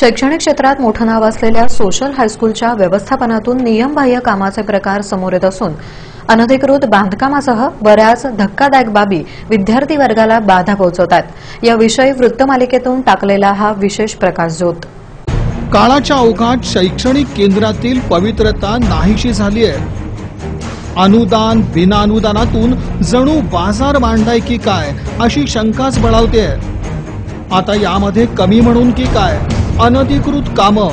शैक्षणिक क्षेत्रात मोठं नाव असलेल्या सोशल हायस्कूलच्या व्यवस्थापनातून नियमबाह्य कामाचे प्रकार समोर येत असून अनधिकृत बांधकामासह बऱ्याच धक्कादायक बाबी विद्यार्थी वर्गाला बाधा पोहोचवतात। याविषयी वृत्तमालिकेतून टाकलेला हा विशेष प्रकाशझोत। काळाच्या ओघात शैक्षणिक केंद्रातील पवित्रता नाहीशी झाली आहे। अनुदान बिना अनुदानातून जणू बाजार मांडलाय की काय अशी शंकाच बळावते। आता यामध्ये कमी म्हणून की काय अनधिकृत कामं,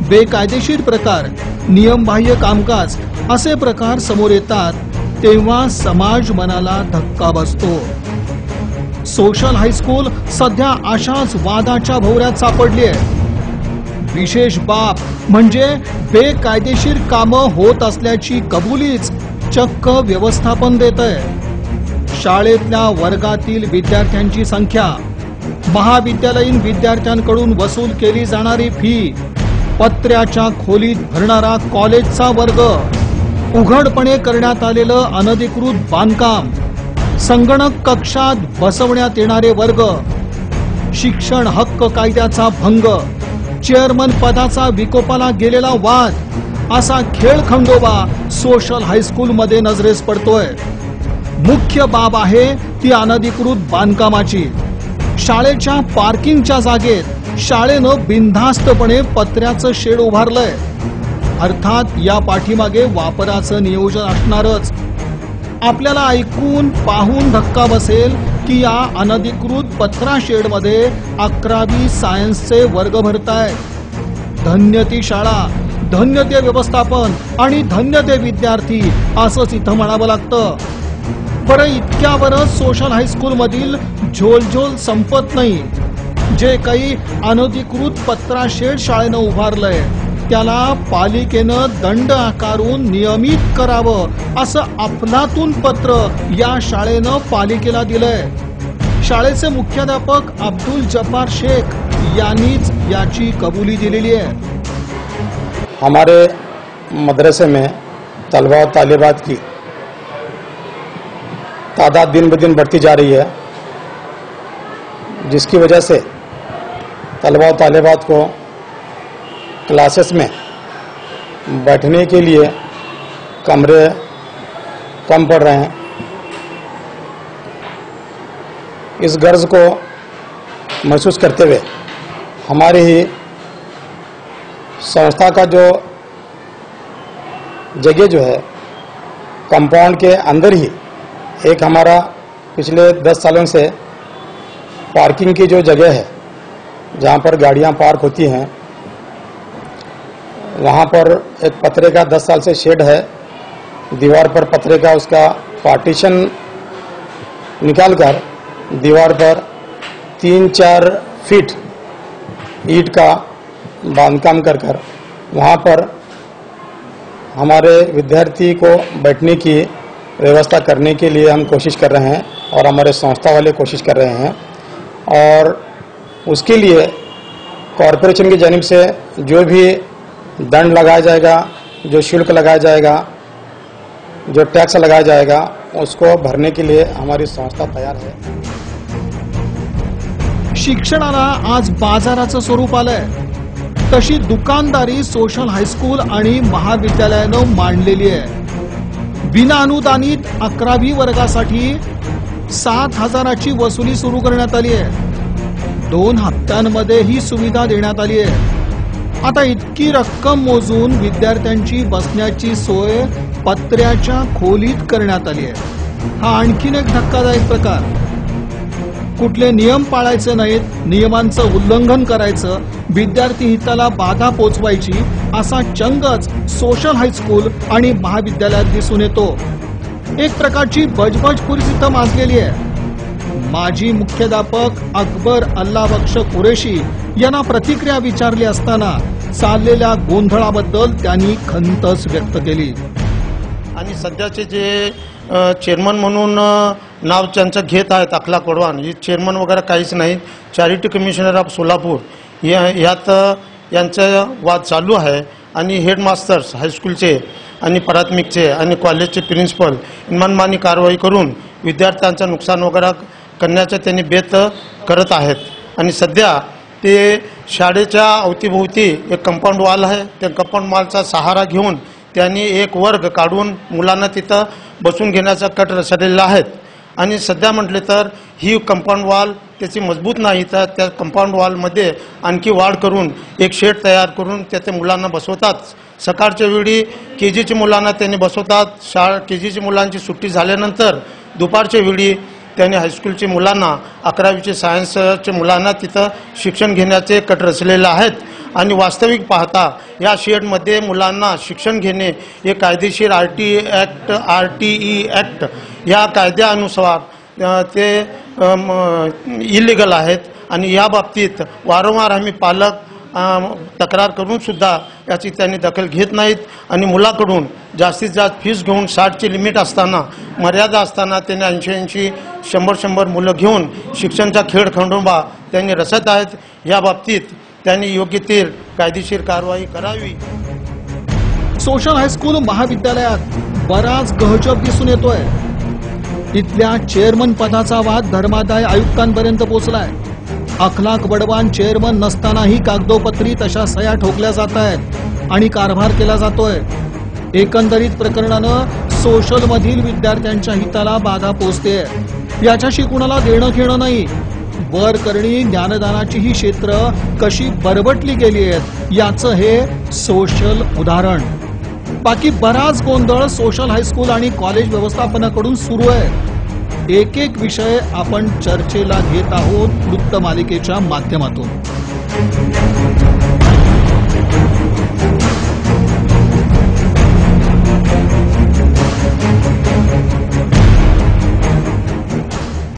बेकायदेशीर प्रकार, नियमबाह्य कामकाज असे प्रकार समोर येतात तेव्हा समाज मनाला धक्का बसतो। सोशल हायस्कूल सध्या अशाच वादाच्या भोवऱ्यात सापडली आहे। विशेष बाब म्हणजे बेकायदेशीर कामं होत असल्याची कबुलीच चक्क व्यवस्थापन देतंय। शाळेतल्या वर्गातील विद्यार्थ्यांची संख्या, महाविद्यालयीन विद्यार्थ्यांकडून वसूल केली जाणारी फी, पत्र्याच्या खोलीत भरणारा कॉलेजचा वर्ग, उघडपणे करण्यात आलेलं अनधिकृत बांधकाम, संगणक कक्षात बसवण्यात येणारे वर्ग, शिक्षण हक्क कायद्याचा भंग, चेअरमन पदाचा विकोपाला गेलेला वाद असा खेळखंडोबा सोशल हायस्कूलमध्ये नजरेस पडतोय। मुख्य बाब आहे ती अनधिकृत बांधकामाची। शाळेच्या पार्किंगच्या जागेत शाळेनं बिनधास्तपणे पत्र्याचं शेड उभारलंय। अर्थात या पाठीमागे वापराचं नियोजन असणारच। आपल्याला ऐकून पाहून धक्का बसेल की या अनधिकृत पत्रा शेडमध्ये 11वी सायन्सचे वर्ग भरतायत। धन्य ती शाळा, धन्य ते व्यवस्थापन आणि धन्य ते विद्यार्थी असंच इथं म्हणावं लागतं। बरं, इतक्यावरच सोशल हायस्कूल मधील झोलझोल संपत नाही। जे काही अनधिकृत पत्रा शेड शाळेनं उभारलंय त्याला पालिकेनं दंड आकारून नियमित करावं असं अफलातून पत्र या शाळेनं पालिकेला दिलंय। शाळेचे मुख्याध्यापक अब्दुल जब्बार शेख यांनीच याची कबुली दिलेली आहे। हमारे मदरसे में तलबा और तालिबात की तादाद दिन ब दिन बढ़ती जा रही है, जिसकी वजह से तलबा और तालिबात को क्लासेस में बैठने के लिए कमरे कम पड़ रहे हैं। इस गर्ज को महसूस करते हुए हमारी ही संस्था का जो जगह जो है कंपाउंड के अंदर ही एक हमारा पिछले 10 सालों से पार्किंग की जो जगह है जहाँ पर गाड़ियाँ पार्क होती हैं, वहाँ पर एक पतरे का 10 साल से शेड है। दीवार पर पतरे का उसका पार्टीशन निकालकर दीवार पर 3-4 फीट ईंट का बांधकाम कर वहाँ पर हमारे विद्यार्थी को बैठने की व्यवस्था करने के लिए हम कोशिश कर रहे हैं और हमारे संस्था वाले कोशिश कर रहे हैं। और उसके लिए कॉरपोरेशन की जानिब से जो भी दंड लगाया जाएगा, जो शुल्क लगाया जाएगा, जो टैक्स लगाया जाएगा, उसको भरने के लिए हमारी संस्था तैयार है। शिक्षणाला आज बाजाराचं स्वरूप आलंय, तशी दुकानदारी सोशल हायस्कूल आणि महाविद्यालयानं मांडलेली आहे। बिना अनुदानित 11वी वर्गासाठी 7,000ची वसुली सुरू करण्यात आली आहे। 2 हप्त्यांमध्ये ही सुविधा देण्यात आली आहे। आता इतकी रक्कम मोजून विद्यार्थ्यांची बसण्याची सोय पत्र्याच्या खोलीत करण्यात आली आहे। हा आणखीन एक धक्कादायक प्रकार। कुठले नियम पाळायचे नाहीत, नियमांचं उल्लंघन करायचं, विद्यार्थी हिताला बाधा पोचवायची असा चंगच सोशल हायस्कूल आणि महाविद्यालयात दिसून येतो। एक प्रकारची बजबज परिस्थिती माजलेली आहे। माजी मुख्याध्यापक अकबर अल्लाबक्ष कुरेशी यांना प्रतिक्रिया विचारली असताना चाललेल्या गोंधळाबद्दल त्यांनी खंतच व्यक्त केली। आणि सध्याचे जे चेअरमन म्हणून नाव त्यांचं घेत आहेत अखलाक वडवान, हे चेअरमन वगैरे काहीच नाही। चॅरिटी कमिशनर ऑफ सोलापूर यात यांचा वाद चालू आहे आणि हेडमास्टर्स हायस्कूलचे आणि प्राथमिकचे आणि कॉलेजचे प्रिन्सिपल मनमानी कारवाई करून विद्यार्थ्यांचं नुकसान वगैरे करण्याचा त्यांनी बेत करत आहेत। आणि सध्या ते शाळेच्या अवतीभोवती एक कंपाऊंड वॉल आहे. त्या कंपाऊंड वॉलचा सहारा घेऊन त्यांनी एक वर्ग काढून मुलांना तिथं बसून घेण्याचा कट रचलेला आहे. आणि सध्या म्हटले तर ही कंपाऊंड वॉल त्याची मजबूत नाही, तर त्या कंपाऊंड वॉलमध्ये आणखी वाढ करून एक शेड तयार करून त्याचे मुलांना बसवतात. सकाळच्या वेळी KGची मुलांना त्यांनी बसवतात. KGची मुलांची सुट्टी झाल्यानंतर दुपारच्या वेळी त्यांनी हायस्कूलच्या मुलांना 11वीचे सायन्सच्या मुलांना तिथं शिक्षण घेण्याचे कट रचलेले आहेत. आणि वास्तविक पाहता या शेडमध्ये मुलांना शिक्षण घेणे हे कायदेशीर RTE ॲक्ट या कायद्यानुसार ते इलिगल आहेत. आणि या बाबतीत वारंवार आम्ही पालक तक्रार करून सुद्धा याची त्यांनी दखल घेत नाहीत. आणि मुलाकडून जास्तीत जास्त फीस घेऊन 60ची लिमिट असताना, मर्यादा असताना त्यांनी 80 100 मुलं घेऊन शिक्षणचा खेळखंडोबा त्यांनी रचत आहेत. या बाबतीत त्यांनी योग्य ती कायदेशीर कारवाई करावी. सोशल हायस्कूल महाविद्यालयात बराच गहजब दिसून येतोय. इथल्या चेअरमन पदाचा वाद धर्मादाय आयुक्तांपर्यंत पोहोचलाय. अखलाक बडवान चेअरमन नसतानाही कागदोपत्री तशा सह्या ठोकल्या जात आहेत आणि कारभार केला जातोय. एकंदरीत प्रकरणानं सोशल मधील विद्यार्थ्यांच्या हिताला बाधा पोहोचते. याच्याशी कुणाला देणं घेणं नाही. वर करणी ज्ञानदानाची ही क्षेत्र कशी बरबटली गेली आहेत याचं हे सोशल उदाहरण. बाकी बराच गोंधळ सोशल हायस्कूल आणि कॉलेज व्यवस्थापनाकडून सुरू आहे. एक विषय आपण चर्चेला घेत आहोत वृत्तमालिकेच्या माध्यमातून.